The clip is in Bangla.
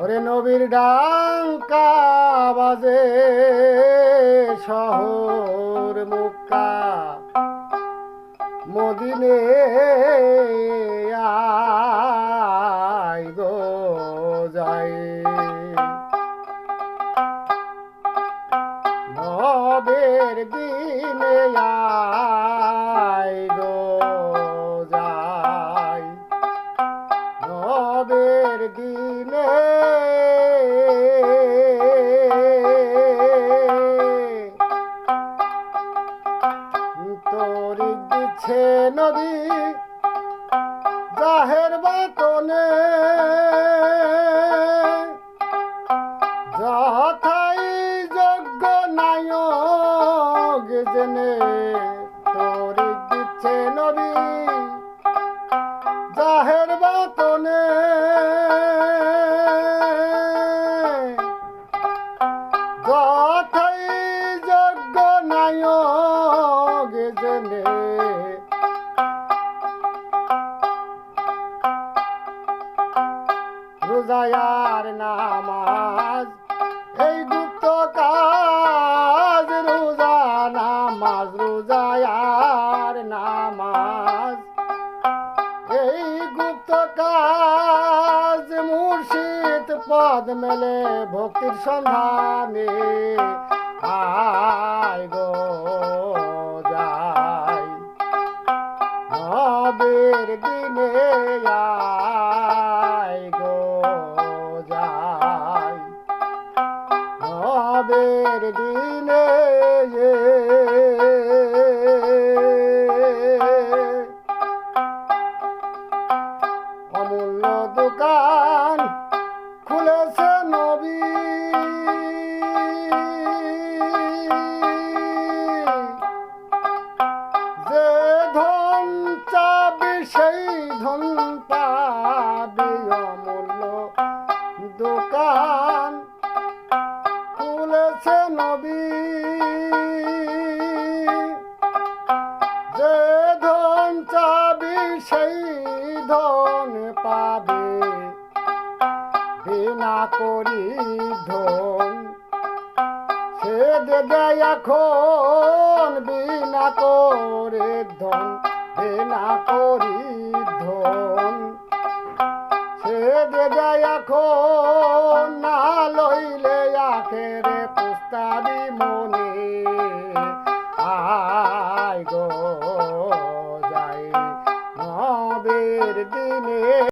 ওরে নবীর ডাঙ্কা বাজে শহর মক্কা মদিনে আই গো যাই নবের দিনে আই গো যাই নবের দিনে তোরি দিচ্ছে নবী জাহের বাতনে যথাই যোগ্য নায়ক জেনে তোরি দিচ্ছে নবী জাহের বাতনে যথাই যোগ্য নায়ক জেনে রোজায়ার নামাজ এই গুপ্ত কাজ রোজা নামাজ রোজায়ার নামাজ এই গুপ্ত কাজ মুর্শিদ পদ মেলে ভক্তির সন্ধানে আয় গো যাই নবের দিনে আয় গো যাই নবের দিনে অমূল্য দোকান খুলেছে নবী যে ধন চাবি সেই ধন পাবি অমূল্য দোকান খুলেছে নবী যে ধন চাবি সেই ধন পাবে বিনা করি ধন সে দেবে এখন বিনা করে ধন বিনা করি ধন সে দেবে এখন